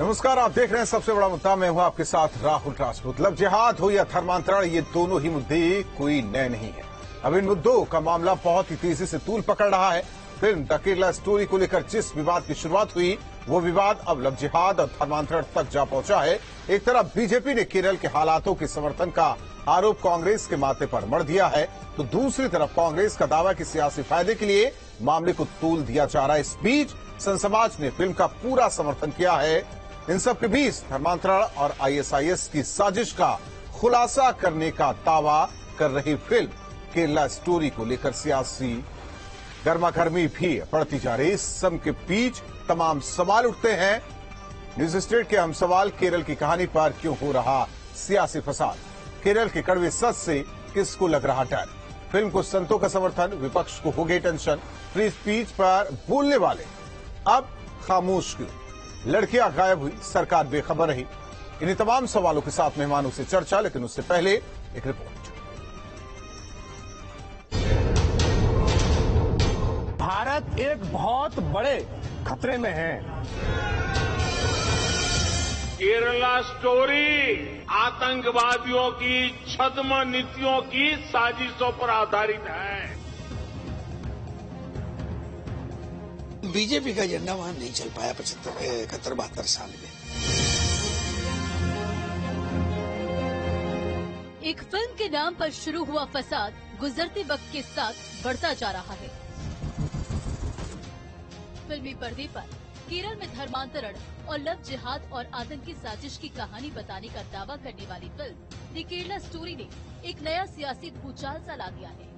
नमस्कार, आप देख रहे हैं सबसे बड़ा मुद्दा। मैं हूं आपके साथ राहुल राजपूत। लव जिहाद हो या धर्मांतरण, ये दोनों ही मुद्दे कोई नए नहीं है। अब इन मुद्दों का मामला बहुत ही तेजी से तूल पकड़ रहा है। फिल्म द केरला स्टोरी को लेकर जिस विवाद की शुरुआत हुई, वो विवाद अब लव जिहाद और धर्मांतरण तक जा पहुंचा है। एक तरफ बीजेपी ने केरल के हालातों के समर्थन का आरोप कांग्रेस के माथे पर मढ़ दिया है, तो दूसरी तरफ कांग्रेस का दावा कि सियासी फायदे के लिए मामले को तूल दिया जा रहा है। इस बीच संत समाज ने फिल्म का पूरा समर्थन किया है। इन सब के बीच धर्मांतरण और आईएसआईएस की साजिश का खुलासा करने का दावा कर रही फिल्म केरला स्टोरी को लेकर सियासी गर्मागर्मी भी बढ़ती जा रही है। इस सब के बीच तमाम सवाल उठते हैं। न्यूज स्टेट के हम सवाल, केरल की कहानी पर क्यों हो रहा सियासी फसाद? केरल के कड़वे सच से किसको लग रहा डर? फिल्म को संतों का समर्थन, विपक्ष को हो गई टेंशन। फ्री स्पीच पर बोलने वाले अब खामोश क्यों? लड़कियां गायब हुई, सरकार बेखबर रही। इन्हीं तमाम सवालों के साथ मेहमानों से चर्चा, लेकिन उससे पहले एक रिपोर्ट। भारत एक बहुत बड़े खतरे में है। केरला स्टोरी आतंकवादियों की छद्म नीतियों की साजिशों पर आधारित है। बीजेपी का एजेंडा वहां नहीं चल पाया 71-72 साल में। एक फिल्म के नाम पर शुरू हुआ फसाद गुजरते वक्त के साथ बढ़ता जा रहा है। फिल्मी पर्दे पर केरल में धर्मांतरण और लव जिहाद और आतंकी साजिश की कहानी बताने का दावा करने वाली फिल्म द केरला स्टोरी ने एक नया सियासी भूचाल सा ला दिया है।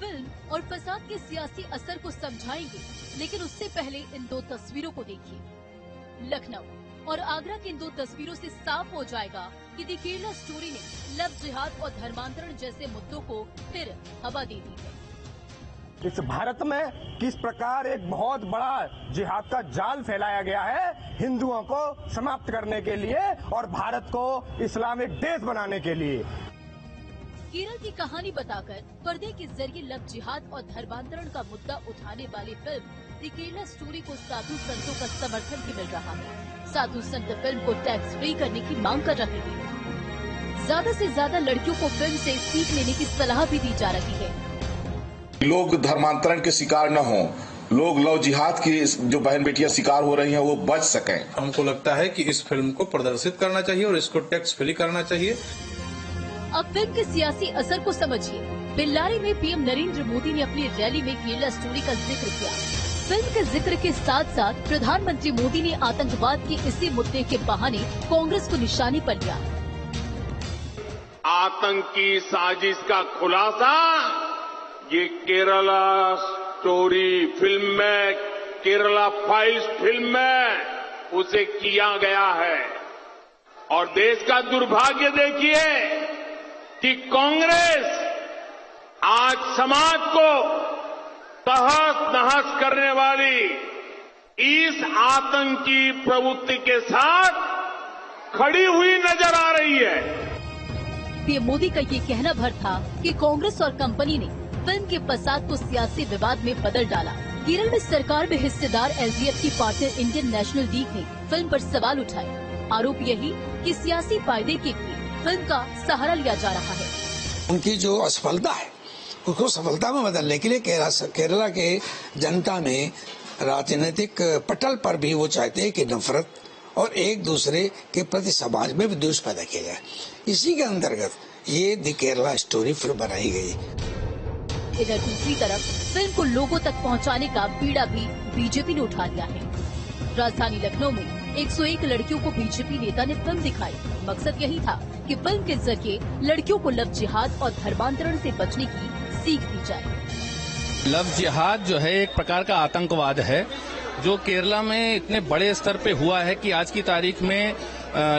फिल्म और फसाद के सियासी असर को समझाएंगे, लेकिन उससे पहले इन दो तस्वीरों को देखिए। लखनऊ और आगरा की इन दो तस्वीरों से साफ हो जाएगा कि द केरला स्टोरी ने लव जिहाद और धर्मांतरण जैसे मुद्दों को फिर हवा दे दी है। इस भारत में किस प्रकार एक बहुत बड़ा जिहाद का जाल फैलाया गया है हिंदुओं को समाप्त करने के लिए और भारत को इस्लामिक देश बनाने के लिए। केरल की कहानी बताकर पर्दे के जरिए लव जिहाद और धर्मांतरण का मुद्दा उठाने वाली फिल्म द केरला स्टोरी को साधु संतों का समर्थन भी मिल रहा है। साधु संत फिल्म को टैक्स फ्री करने की मांग कर रहे हैं। ज्यादा से ज्यादा लड़कियों को फिल्म से सीख लेने की सलाह भी दी जा रही है। लोग धर्मांतरण के शिकार न हों, लोग लव जिहाद की जो बहन बेटियां शिकार हो रही हैं वो बच सकें। हमको लगता है कि इस फिल्म को प्रदर्शित करना चाहिए और इसको टैक्स फ्री करना चाहिए। अब फिल्म के सियासी असर को समझिए। बेल्लारी में पीएम नरेंद्र मोदी ने अपनी रैली में केरला स्टोरी का जिक्र किया। फिल्म के जिक्र के साथ साथ प्रधानमंत्री मोदी ने आतंकवाद के इसी मुद्दे के बहाने कांग्रेस को निशाने पर लिया। आतंकी साजिश का खुलासा ये केरला स्टोरी फिल्म में, केरला फाइल्स फिल्म में उसे किया गया है। और देश का दुर्भाग्य देखिए कि कांग्रेस आज समाज को तहस नहस करने वाली इस आतंकी प्रवृत्ति के साथ खड़ी हुई नजर आ रही है। पीएम मोदी का ये कहना भर था कि कांग्रेस और कंपनी ने फिल्म के फसाद को सियासी विवाद में बदल डाला। केरल में सरकार में हिस्सेदार एलडीएफ की पार्टनर इंडियन नेशनल लीग ने फिल्म पर सवाल उठाए। आरोप यही कि सियासी फायदे के लिए फिल्म का सहारा लिया जा रहा है। उनकी जो असफलता है उसको सफलता में बदलने के लिए केरला के जनता में राजनीतिक पटल पर भी वो चाहते हैं कि नफरत और एक दूसरे के प्रति समाज में विद्वेष पैदा किया जाए। इसी के अंतर्गत ये द केरला स्टोरी फिल्म बनाई गई। इधर दूसरी तरफ फिल्म को लोगों तक पहुंचाने का बीड़ा भी बीजेपी ने उठा लिया है। राजधानी लखनऊ में 101 लड़कियों को बीजेपी नेता ने फिल्म दिखाई। मकसद यही था कि फिल्म के जरिए लड़कियों को लव जिहाद और धर्मांतरण से बचने की सीख दी जाए। लव जिहाद जो है एक प्रकार का आतंकवाद है जो केरला में इतने बड़े स्तर पे हुआ है कि आज की तारीख में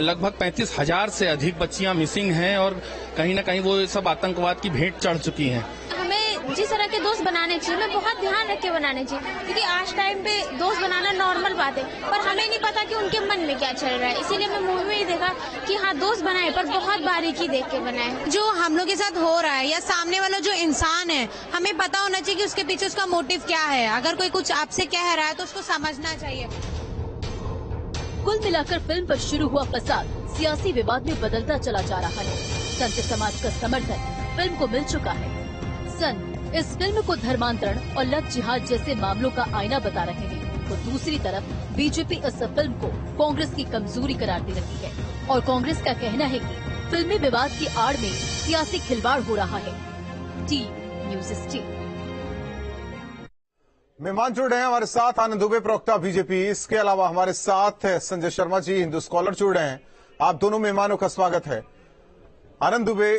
लगभग 35,000 से अधिक बच्चियां मिसिंग हैं और कहीं न कहीं वो सब आतंकवाद की भेंट चढ़ चुकी हैं। हमें जिस तरह के दोस्त बनाने चाहिए हमें बहुत ध्यान रख के बनाने चाहिए, क्योंकि आज टाइम पे दोस्त बनाना नॉर्मल बात है, पर हमें नहीं पता कि उनके मन में क्या चल रहा है। इसीलिए मैं मूवी में ही देखा कि हाँ दोस्त बनाए, पर बहुत बारीकी देख के बनाए। जो हम लोग के साथ हो रहा है या सामने वाला जो इंसान है, हमें पता होना चाहिए कि उसके पीछे उसका मोटिव क्या है। अगर कोई कुछ आपसे कह रहा है तो उसको समझना चाहिए। कुल मिलाकर फिल्म पर शुरू हुआ फसाद सियासी विवाद में बदलता चला जा रहा है। संत समाज का समर्थन फिल्म को मिल चुका है। संत इस फिल्म को धर्मांतरण और लव जिहाद जैसे मामलों का आईना बता रहे हैं, तो दूसरी तरफ बीजेपी इस फिल्म को कांग्रेस की कमजोरी करार दे रही है और कांग्रेस का कहना है कि फिल्मी विवाद की आड़ में सियासी खिलवाड़ हो रहा है। Team news steel. मेहमान जुड़ रहे हैं हमारे साथ, आनंद दुबे प्रवक्ता बीजेपी, इसके अलावा हमारे साथ संजय शर्मा जी हिंदू स्कॉलर जुड़ रहे हैं। आप दोनों मेहमानों का स्वागत है। आनंद दुबे,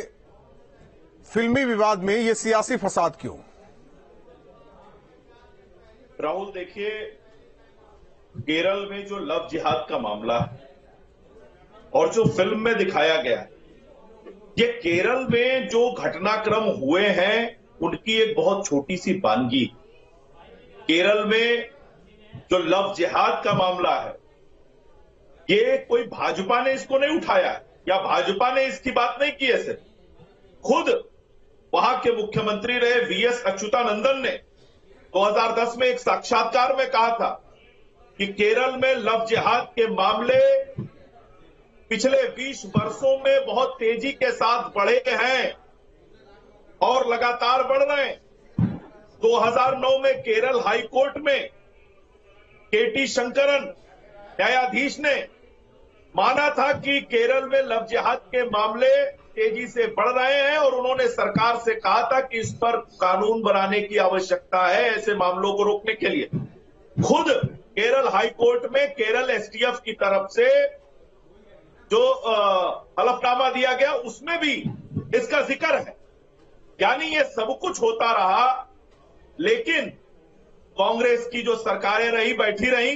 फिल्मी विवाद में ये सियासी फसाद क्यों? राहुल, देखिए, केरल में जो लव जिहाद का मामला है और जो फिल्म में दिखाया गया है, ये केरल में जो घटनाक्रम हुए हैं उनकी एक बहुत छोटी सी बानगी। केरल में जो लव जिहाद का मामला है, ये कोई भाजपा ने इसको नहीं उठाया या भाजपा ने इसकी बात नहीं की है। सिर्फ खुद वहां के मुख्यमंत्री रहे वीएस अच्युतानंदन ने 2010 में एक साक्षात्कार में कहा था कि केरल में लव जिहाद के मामले पिछले 20 वर्षों में बहुत तेजी के साथ बढ़े हैं और लगातार बढ़ रहे हैं। 2009 में केरल हाई कोर्ट में केटी शंकरन न्यायाधीश ने माना था कि केरल में लव जिहाद के मामले तेजी से बढ़ रहे हैं और उन्होंने सरकार से कहा था कि इस पर कानून बनाने की आवश्यकता है ऐसे मामलों को रोकने के लिए। खुद केरल हाई कोर्ट में केरल एसटीएफ की तरफ से जो हलफनामा दिया गया उसमें भी इसका जिक्र है। यानी ये सब कुछ होता रहा, लेकिन कांग्रेस की जो सरकारें रही, बैठी रही,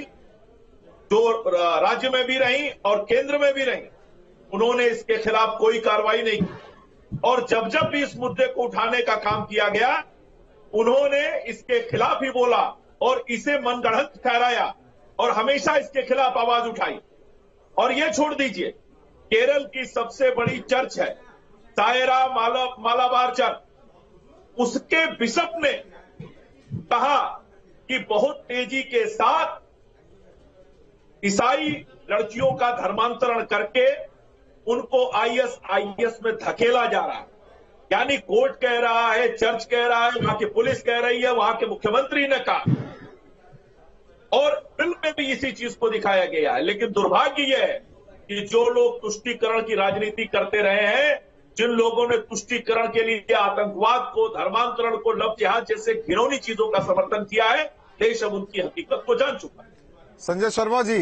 जो राज्य में भी रही और केंद्र में भी रही, उन्होंने इसके खिलाफ कोई कार्रवाई नहीं की और जब जब भी इस मुद्दे को उठाने का काम किया गया उन्होंने इसके खिलाफ ही बोला और इसे मनगढ़ंत ठहराया और हमेशा इसके खिलाफ आवाज उठाई। और ये छोड़ दीजिए, केरल की सबसे बड़ी चर्च है सायरा मालाबार चर्च, उसके बिशप ने कहा कि बहुत तेजी के साथ ईसाई लड़कियों का धर्मांतरण करके उनको आईएस में धकेला जा रहा है। यानी कोर्ट कह रहा है, चर्च कह रहा है, वहां की पुलिस कह रही है, वहां के मुख्यमंत्री ने कहा और फिल्म में भी इसी चीज को दिखाया गया है। लेकिन दुर्भाग्य यह है कि जो लोग तुष्टीकरण की राजनीति करते रहे हैं, जिन लोगों ने तुष्टीकरण के लिए आतंकवाद को, धर्मांतरण को, लव जिहाद जैसे घिनौनी चीजों का समर्थन किया है, देश अब उनकी हकीकत को जान चुका है। संजय शर्मा जी,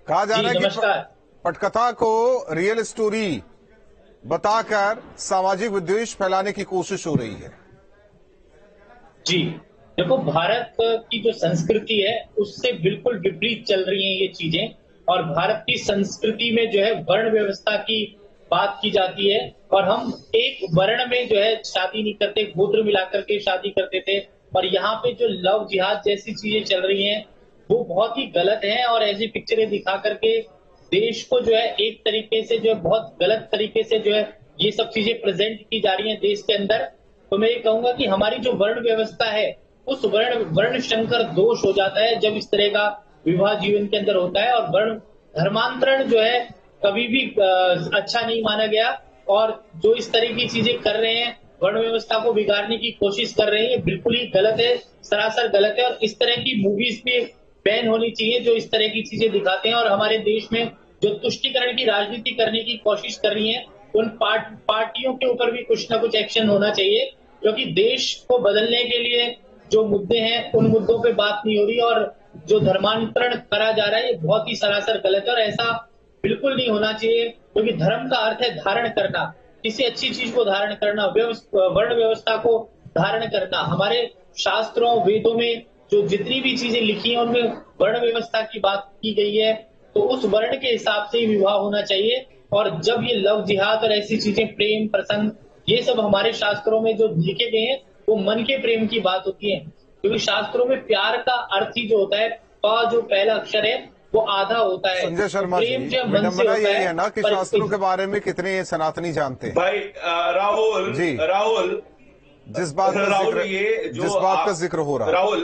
कहा जा रहा है कि पटकथा को रियल स्टोरी बताकर सामाजिक विद्वेष फैलाने की कोशिश हो रही है। जी देखो, भारत की जो संस्कृति है उससे बिल्कुल विपरीत चल रही हैं ये चीजें और भारत की संस्कृति में जो है वर्ण व्यवस्था की बात की जाती है और हम एक वर्ण में जो है शादी नहीं करते, गोत्र मिलाकर के शादी करते थे और यहाँ पे जो लव जिहाद जैसी चीजें चल रही हैं वो बहुत ही गलत है और ऐसी पिक्चरें दिखा करके देश को जो है एक तरीके से जो है बहुत गलत तरीके से जो है ये सब चीजें प्रेजेंट की जा रही हैं देश के अंदर। तो मैं ये कहूंगा कि हमारी जो वर्ण व्यवस्था है उस वर्ण शंकर दोष हो जाता है जब इस तरह का विवाह जीवन के अंदर होता है और वर्ण धर्मांतरण जो है कभी भी अच्छा नहीं माना गया और जो इस तरह की चीजें कर रहे हैं, वर्ण व्यवस्था को बिगाड़ने की कोशिश कर रहे हैं, बिल्कुल ही गलत है, सरासर गलत है और इस तरह की मूवीज भी बैन होनी चाहिए जो इस तरह की चीजें दिखाते हैं और हमारे देश में जो तुष्टीकरण की राजनीति करने की कोशिश कर रही है उन पार्टियों के ऊपर भी कुछ ना कुछ एक्शन होना चाहिए, क्योंकि देश को बदलने के लिए जो मुद्दे हैं उन मुद्दों पे बात नहीं हो रही और जो धर्मांतरण करा जा रहा है ये बहुत ही सरासर गलत है और ऐसा बिल्कुल नहीं होना चाहिए, क्योंकि धर्म का अर्थ है धारण करना, किसी अच्छी चीज को धारण करना, वर्ण व्यवस्था को धारण करना। हमारे शास्त्रों वेदों में जो जितनी भी चीजें लिखी हैं उनमें वर्ण व्यवस्था की बात की गई है, तो उस वर्ण के हिसाब से ही विवाह होना चाहिए। और जब ये लव जिहाद और ऐसी चीजें, प्रेम प्रसंग, ये सब हमारे शास्त्रों में जो लिखे गए हैं वो मन के प्रेम की बात होती है, क्योंकि शास्त्रों में प्यार का अर्थ ही जो होता है, पा जो पहला अक्षर है वो आधा होता है। संजय शर्मा जी, विडंबना यही है ना कि शास्त्रों के बारे में कितने सनातनी जानते हैं। भाई राहुल जी, राहुल जिस बात का जिक्र हो रहा है,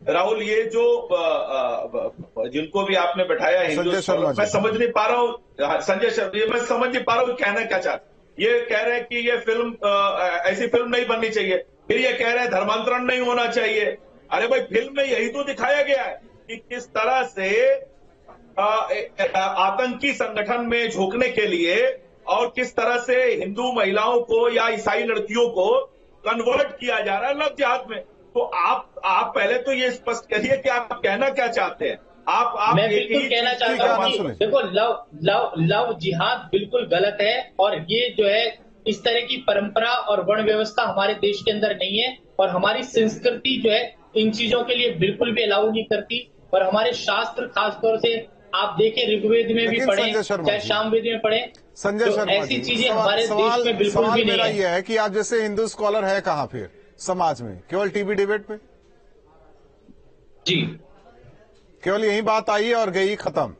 राहुल, ये जो जिनको भी आपने बैठाया हिंदू, मैं समझ नहीं पा रहा हूँ संजय शर्मा, मैं समझ नहीं पा रहा हूँ कहना क्या चाहते। ये कह रहे हैं कि ये फिल्म ऐसी फिल्म नहीं बननी चाहिए, फिर ये कह रहे हैं धर्मांतरण नहीं होना चाहिए। अरे भाई, फिल्म में यही तो दिखाया गया है कि किस तरह से आतंकी संगठन में झोंकने के लिए और किस तरह से हिंदू महिलाओं को या ईसाई लड़कियों को कन्वर्ट किया जा रहा है लव जिहाद में। तो आप पहले तो ये स्पष्ट करिए कि आप कहना क्या चाहते हैं। आप मैं बिल्कुल कहना चाहता हूँ कि देखो, लव जिहाद बिल्कुल गलत है, और ये जो है इस तरह की परंपरा और वर्ण व्यवस्था हमारे देश के अंदर नहीं है, और हमारी संस्कृति जो है इन चीजों के लिए बिल्कुल भी अलाउ नहीं करती। और हमारे शास्त्र, खासतौर से आप देखें ऋग्वेद में भी पढ़े, चाहे सामवेद में पढ़े, संजय शर्मा, ऐसी चीजें हमारे देश में बिल्कुल भी नहीं है। यह है कि आप जैसे हिंदू स्कॉलर है कहाँ फिर समाज में, केवल टीवी डिबेट पे? जी, केवल यही बात आई और गई, खत्म।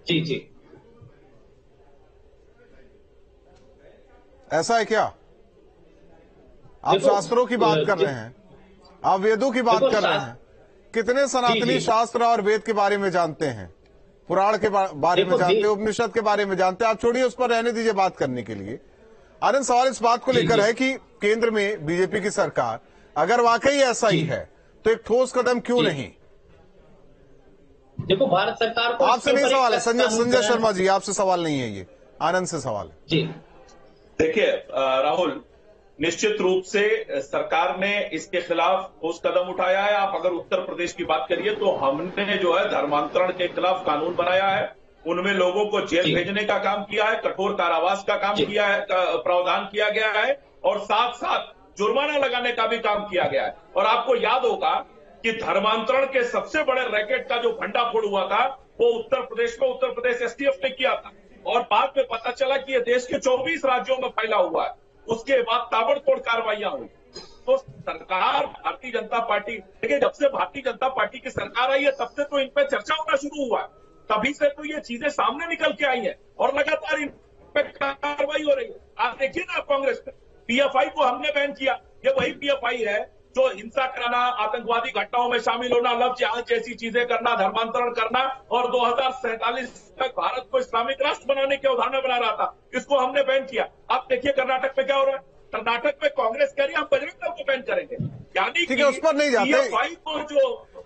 जी जी, ऐसा है क्या? आप शास्त्रों की बात कर रहे हैं, आप वेदों की बात कर रहे हैं। कितने सनातनी शास्त्र और वेद के बारे में जानते हैं, पुराण के बारे में जानते हैं, उपनिषद के बारे में जानते हैं? आप छोड़िए, उस पर रहने दीजिए बात करने के लिए। आनंद, सवाल इस बात को लेकर है कि केंद्र में बीजेपी की सरकार अगर वाकई ऐसा ही है तो एक ठोस कदम क्यों नहीं? देखो, भारत सरकार को आपसे नहीं सवाल है संजय शर्मा जी, आपसे सवाल नहीं है, ये आनंद से सवाल है। जी देखिए राहुल, निश्चित रूप से सरकार ने इसके खिलाफ ठोस कदम उठाया है। आप अगर उत्तर प्रदेश की बात करिए तो हमने जो है धर्मांतरण के खिलाफ कानून बनाया है, उनमें लोगों को जेल भेजने का काम किया है, कठोर कारावास का काम किया है, प्रावधान किया गया है, और साथ साथ जुर्माना लगाने का भी काम किया गया है। और आपको याद होगा कि धर्मांतरण के सबसे बड़े रैकेट का जो भंडाफोड़ हुआ था वो उत्तर प्रदेश में उत्तर प्रदेश एसटीएफ ने किया था, और बाद में पता चला कि ये देश के 24 राज्यों में फैला हुआ है। उसके बाद ताबड़तोड़ कार्रवाइयां हुई। तो सरकार, भारतीय जनता पार्टी, देखिए जब से भारतीय जनता पार्टी की सरकार आई है तब से तो इन पे चर्चा होना शुरू हुआ है, तभी से तो ये चीजें सामने निकल के आई है और लगातार इन पे कार्रवाई हो रही है। आप देखिए ना, कांग्रेस में पीएफआई को हमने बैन किया, ये वही पीएफआई है जो हिंसा कराना, आतंकवादी घटनाओं में शामिल होना, लव जिहाद जैसी चीजें करना, धर्मांतरण करना, और 2047 तक भारत को इस्लामिक राष्ट्र बनाने की अवधारणा बना रहा था। इसको हमने बैन किया। आप देखिए कर्नाटक में क्या हो रहा है। कर्नाटक में कांग्रेस कह रही है हम बजरंग दल को बैन करेंगे, यानी ठीक है, उस पर नहीं जाते।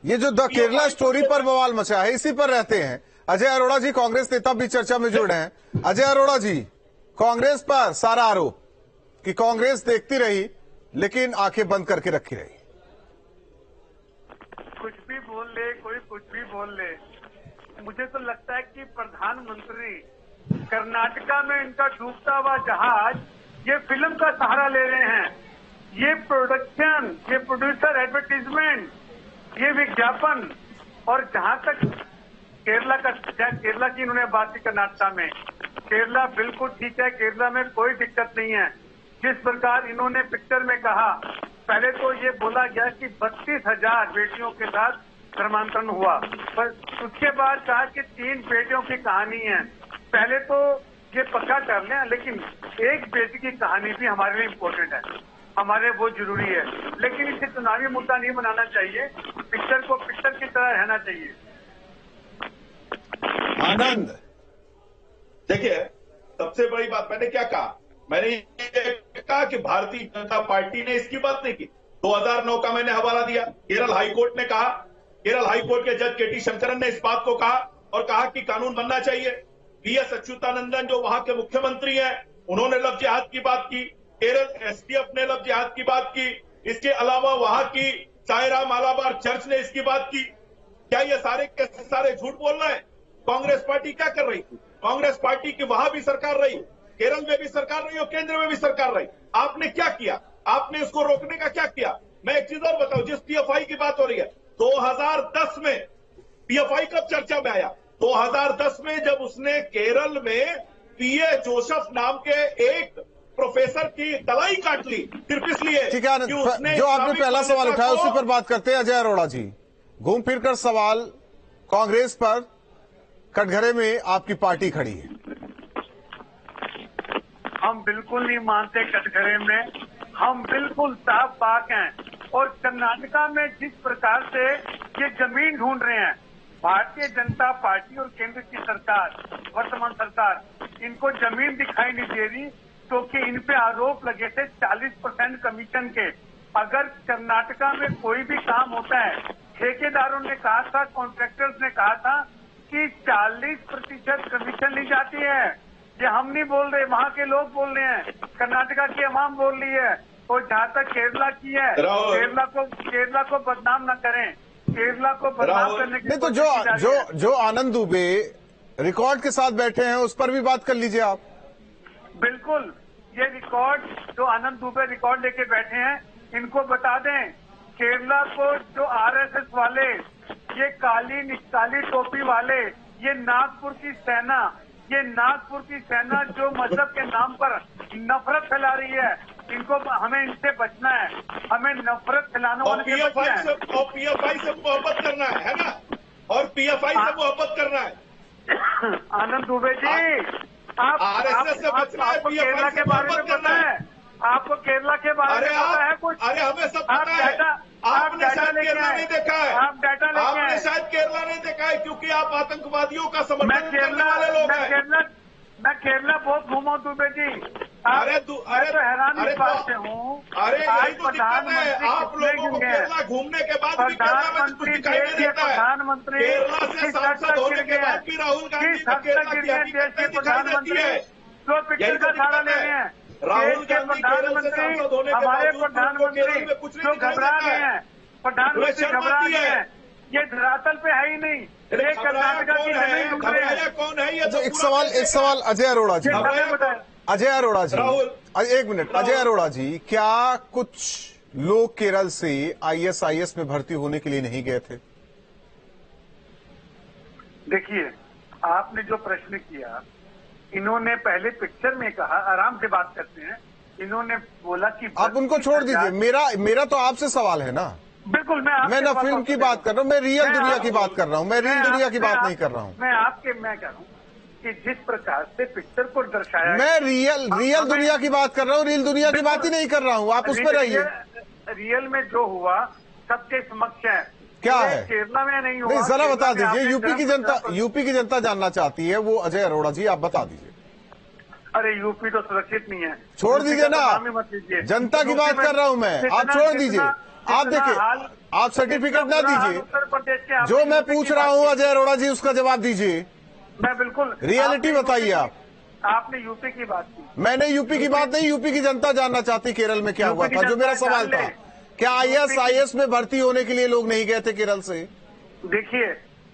ये जो द केरला स्टोरी पर बवाल मचा है, इसी पर रहते हैं। अजय अरोड़ा जी, कांग्रेस नेता, भी चर्चा में जुड़ रहे हैं। अजय अरोड़ा जी, कांग्रेस पर सारा आरोप कि कांग्रेस देखती रही लेकिन आंखें बंद करके रखी रही। कुछ भी बोल ले, कोई कुछ भी बोल ले, मुझे तो लगता है कि प्रधानमंत्री कर्नाटका में इनका डूबता हुआ जहाज ये फिल्म का सहारा ले रहे हैं। ये प्रोडक्शन, ये प्रोड्यूसर, एडवर्टीजमेंट, ये विज्ञापन। और जहां तक केरला की इन्होंने बात की कर्नाटका में, केरला बिल्कुल ठीक है, केरला में कोई दिक्कत नहीं है। जिस प्रकार इन्होंने पिक्चर में कहा, पहले तो ये बोला गया कि 32,000 बेटियों के साथ धर्मांतरण हुआ, पर उसके बाद कहा कि 3 बेटियों की कहानी है। पहले तो ये पक्का कर लें, लेकिन एक बेटी की कहानी भी हमारे लिए इम्पोर्टेंट है, हमारे वो जरूरी है। लेकिन इसे चुनावी मुद्दा नहीं बनाना चाहिए, पिक्चर को पिक्चर की तरह रहना चाहिए। आनंद, देखिए सबसे बड़ी बात मैंने क्या कहा, मैंने ये कहा कि भारतीय जनता पार्टी ने इसकी बात नहीं की। 2009 का मैंने हवाला दिया, केरल हाईकोर्ट ने कहा, केरल हाईकोर्ट के जज केटी शंकरन ने इस बात को कहा और कहा कि कानून बनना चाहिए। बीएस अच्युतानंदन जो वहां के मुख्यमंत्री हैं, उन्होंने लव जिहाद की बात की, केरल एसटीएफ ने लव जिहाद की बात की, इसके अलावा वहां की सायरा मालाबार चर्च ने इसकी बात की। क्या ये सारे के सारे झूठ बोल रहे हैं? कांग्रेस पार्टी क्या कर रही थी? कांग्रेस पार्टी की वहां भी सरकार रही, केरल में भी सरकार रही और केंद्र में भी सरकार रही। आपने क्या किया? आपने इसको रोकने का क्या किया? मैं एक चीज और बताऊं, जिस पीएफआई की बात हो रही है, 2010 में पीएफआई कब चर्चा में आया? 2010 में जब उसने केरल में पीए जोसेफ नाम के एक प्रोफेसर की तलाई काट ली, सिर्फ इसलिए ठीक है। जो आपने पहला सवाल उठाया उसी पर बात करते हैं। अजय अरोड़ा जी, घूम फिरकर सवाल कांग्रेस पर, कटघरे में आपकी पार्टी खड़ी है। हम बिल्कुल नहीं मानते कटघरे में, हम बिल्कुल साफ बात हैं। और कर्नाटका में जिस प्रकार से ये जमीन ढूंढ रहे हैं, भारतीय जनता पार्टी और केंद्र की सरकार, वर्तमान सरकार, इनको जमीन दिखाई नहीं दे रही, क्योंकि इन पे आरोप लगे थे 40% कमीशन के। अगर कर्नाटका में कोई भी काम होता है, ठेकेदारों ने कहा था, कॉन्ट्रैक्टर्स ने कहा था कि 40% कमीशन ली जाती है। ये हम नहीं बोल रहे, वहाँ के लोग बोल रहे हैं, कर्नाटका की अवाम बोल रही है। और जहाँ तक केरला की है, केरला को बदनाम न करें, केरला को बदनाम करने की नहीं तो जो आनंद दुबे रिकॉर्ड के साथ बैठे हैं उस पर भी बात कर लीजिए आप। बिल्कुल, ये रिकॉर्ड जो आनंद दुबे रिकॉर्ड लेके बैठे हैं, इनको बता दें केरला को जो आरएसएस वाले, ये काली टोपी वाले, ये नागपुर की सेना, ये नागपुर की सेना जो मजहब के नाम पर नफरत फैला रही है, इनको हमें इनसे बचना है, हमें नफरत फैलाने वाले से बचना है। और पीएफआई से मोहब्बत करना है ना, और पीएफआई से मोहब्बत करना है। आनंद दुबे जी, आपको केरला के बारे में पता है? आपको केरला के बारे में पता है कुछ? अरे हमें सब पता है। आपने शायद केरला नहीं देखा है, आप डाटा लेके आए। आपने शायद केरला नहीं देखा है, क्योंकि आप आतंकवादियों का समर्थन करने वाले लोग हैं। मैं केरला बहुत घूमा हूँ दुबे जी। अरे तो हैरान इस बात से हूँ। अरे यही तो दिक्कत है, आप लोगों को केरला घूमने के बाद भी केरला में कुछ दिखाई नहीं देता है। प्रधानमंत्री केरला से सांसद होने के बाद भी राहुल गांधी को केरला की हकीकत नहीं दिखाई देती है। जो पिक्चर का सहारा ले रहे हैं, राहुल गांधी प्रधानमंत्री, हमारे प्रधानमंत्री जो घबरा गए हैं, प्रधानमंत्री घबरा गए हैं, ये धरातल पे है ही नहीं। ये कर्नाटका की जमीन ढूंढ रहे हैं। कौन है ये? एक सवाल अजय अरोड़ा जी, एक मिनट। अजय अरोड़ा जी, क्या कुछ लोग केरल से आईएसआईएस में भर्ती होने के लिए नहीं गए थे? देखिए, आपने जो प्रश्न किया, इन्होंने पहले पिक्चर में कहा, आराम से बात करते हैं, इन्होंने बोला कि आप उनको छोड़ दीजिए, मेरा तो आपसे सवाल है ना। बिल्कुल, मैं ना फिल्म की बात कर रहा हूँ, मैं रियल दुनिया की बात कर रहा हूँ, मैं रियल दुनिया की बात नहीं कर रहा हूँ। मैं कह रहा हूँ कि जिस प्रकार से पिक्चर को दर्शाया, मैं रियल दुनिया की बात कर रहा हूँ, रियल दुनिया की बात ही नहीं कर रहा हूँ, आप उस पर रहिए। रियल में जो हुआ सबके समक्ष है। क्या है? केरला में नहीं हुआ। नहीं, जरा बता दीजिए, यूपी की जनता जानना चाहती है, वो अजय अरोड़ा जी आप बता दीजिए। अरे यूपी तो सुरक्षित नहीं है, छोड़ दीजिए ना, जनता की बात कर रहा हूँ मैं, आप छोड़ दीजिए। आप देखिए, आप सर्टिफिकेट ना दीजिए, जो मैं पूछ रहा हूँ अजय अरोड़ा जी उसका जवाब दीजिए। मैं बिल्कुल, रियलिटी बताइए आप। आपने यूपी की बात की, मैंने यूपी की बात नहीं, यूपी की जनता जानना चाहती केरल में क्या हुआ था, जो मेरा सवाल था। क्या आईएसआईएस में भर्ती होने के लिए लोग नहीं गए थे केरल से? देखिए,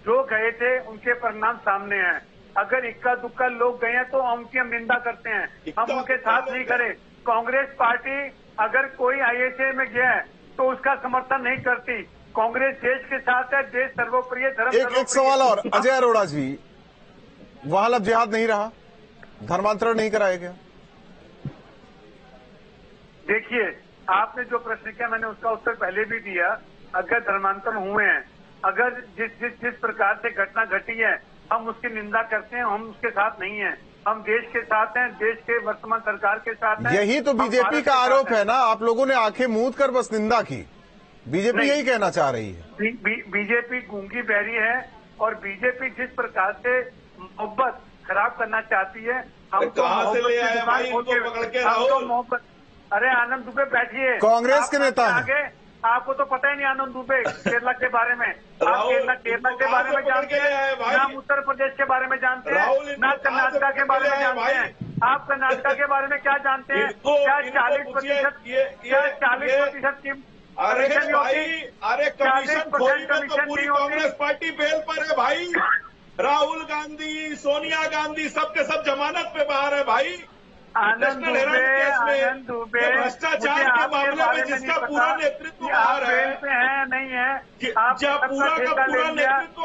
जो गए थे उनके परिणाम सामने हैं। अगर इक्का दुक्का लोग गए हैं तो उनकी हम निंदा करते हैं, हम उनके साथ नहीं करें। कांग्रेस पार्टी अगर कोई आईएसए में गया है तो उसका समर्थन नहीं करती। कांग्रेस देश के साथ है, देश सर्वोप्रिय, धर्म। एक सवाल और अजय अरोड़ा जी, वहां लब जिहाद नहीं रहा, धर्मांतरण नहीं कराया गया? देखिए, आपने जो प्रश्न किया मैंने उसका उत्तर पहले भी दिया। अगर धर्मांतरण हुए हैं, अगर जिस प्रकार से घटना घटी है, हम उसकी निंदा करते हैं, हम उसके साथ नहीं हैं, हम देश के साथ हैं, देश के वर्तमान सरकार के साथ हैं। यही तो बीजेपी का आरोप है ना, आप लोगों ने आंखें मूंद कर बस निंदा की। बीजेपी यही कहना चाह रही है। बीजेपी गूंगी बहरी है, और बीजेपी जिस प्रकार से मोहब्बत खराब करना चाहती है, हम तो मोहब्बत। अरे आनंद दुबे बैठिए, कांग्रेस के नेता हैं। आपको तो पता ही नहीं आनंद दुबे केरला के बारे में। आप केरला के बारे में जानते हैं ना, उत्तर प्रदेश के बारे में जानते हैं ना, कर्नाटका के बारे में जानते हैं। आप कर्नाटका के बारे में क्या जानते हैं? क्या 40% की कमीशन पूरी कांग्रेस पार्टी बेल पर है भाई। राहुल गांधी, सोनिया गांधी सबके सब जमानत पे बाहर है भाई। आनंद दुबे भ्रष्टाचार के मामले में जिसका पूरा नेतृत्व बाहर है, नहीं है, जब पूरा का पूरा नेतृत्व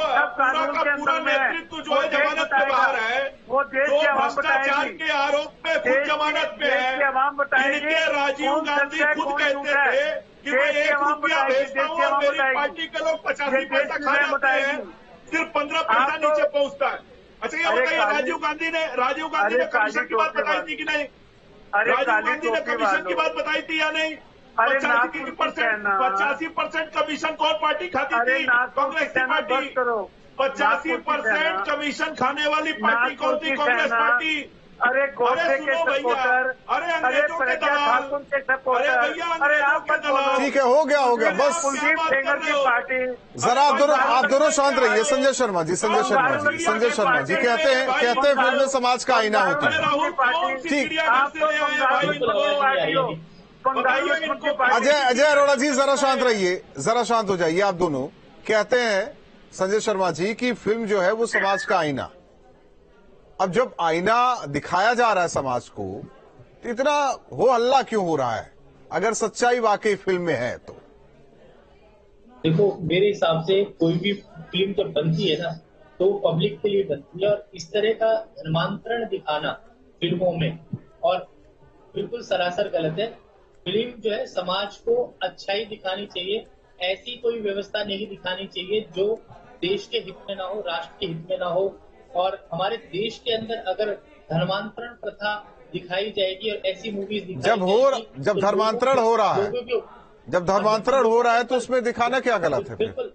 जो है जमानत पे बाहर है, वो देश तो की भ्रष्टाचार के आरोप पे खुद जमानत पे है। इनके राजीव गांधी खुद कहते थे कि मैं 1 रुपया भेजता हूँ और मेरी पार्टी के लोग 85 पैसा खा जाते हैं, सिर्फ 15 पैसा नीचे पहुंचता है। अच्छा ये बताइए, राजीव गांधी ने कमीशन की बात बताई थी कि नहीं? राजीव गांधी ने कमीशन की बात बताई थी या नहीं? अरे 85% कमीशन कौन पार्टी खाती थी? कांग्रेस की पार्टी। 85% कमीशन खाने वाली पार्टी कौन थी? कांग्रेस पार्टी। अरे गोडसे के सपोर्टर, अरे प्रज्ञा ठाकुर के सपोर्टर, अरे आप ठीक है, हो गया बस। कुलदीप सेंगर की पार्टी। जरा आप दोनों शांत रहिए। संजय शर्मा जी कहते हैं फिल्में समाज का आईना होती है। ठीक, अजय अरोड़ा जी जरा शांत रहिए, जरा शांत हो जाइए आप दोनों। कहते हैं संजय शर्मा जी की फिल्म जो है वो समाज का आईना। अब जब आईना दिखाया जा रहा है समाज को, तो इतना हो हल्ला क्यों हो रहा है अगर सच्चाई वाकई फिल्म में है तो? देखो, मेरे हिसाब से कोई भी फिल्म जब बनती है ना तो पब्लिक के लिए बनती है, और इस तरह का धर्मांतरण दिखाना फिल्मों में और बिल्कुल सरासर गलत है। फिल्म जो है समाज को अच्छाई दिखानी चाहिए, ऐसी कोई व्यवस्था नहीं दिखानी चाहिए जो देश के हित में ना हो, राष्ट्र के हित में ना हो। और हमारे देश के अंदर अगर धर्मांतरण प्रथा दिखाई जाएगी और ऐसी मूवीज जब धर्मांतरण हो रहा है तो उसमें दिखाना क्या गलत है? बिल्कुल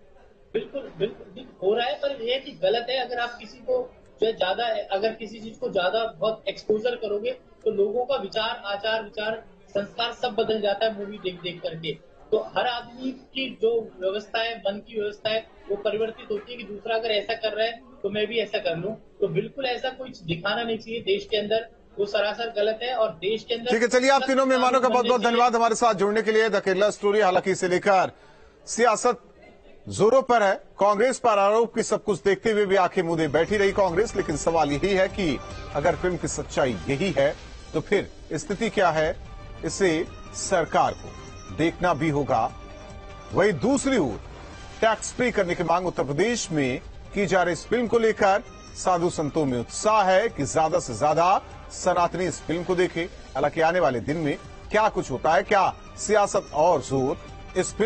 हो रहा है, पर यह कि गलत है। अगर आप किसी को जो है ज्यादा, अगर किसी चीज को ज्यादा बहुत एक्सपोजर करोगे तो लोगों का विचार, आचार विचार, संस्कार सब बदल जाता है मूवी देख करके। तो हर आदमी की जो व्यवस्था है, मन की व्यवस्था है, वो परिवर्तित होती है कि दूसरा अगर ऐसा कर रहा है तो मैं भी ऐसा कर लूं। तो बिल्कुल ऐसा कुछ दिखाना नहीं चाहिए देश के अंदर, वो सरासर गलत है। और देश के अंदर ठीक है, चलिए आप तीनों मेहमानों का बहुत बहुत धन्यवाद हमारे साथ जुड़ने के लिए। द केरला स्टोरी हालांकि इसे लेकर सियासत जोरों पर है। कांग्रेस पर आरोप की सब कुछ देखते हुए भी आंखें मूंदे बैठी रही कांग्रेस, लेकिन सवाल यही है कि अगर फिल्म की सच्चाई यही है तो फिर स्थिति क्या है, इसे सरकार को देखना भी होगा। वहीं दूसरी ओर टैक्स फ्री करने की मांग उत्तर प्रदेश में की जा रही इस फिल्म को लेकर साधु संतों में उत्साह है कि ज्यादा से ज्यादा सनातनी इस फिल्म को देखें। हालांकि आने वाले दिन में क्या कुछ होता है, क्या सियासत और जोर इस फिल्म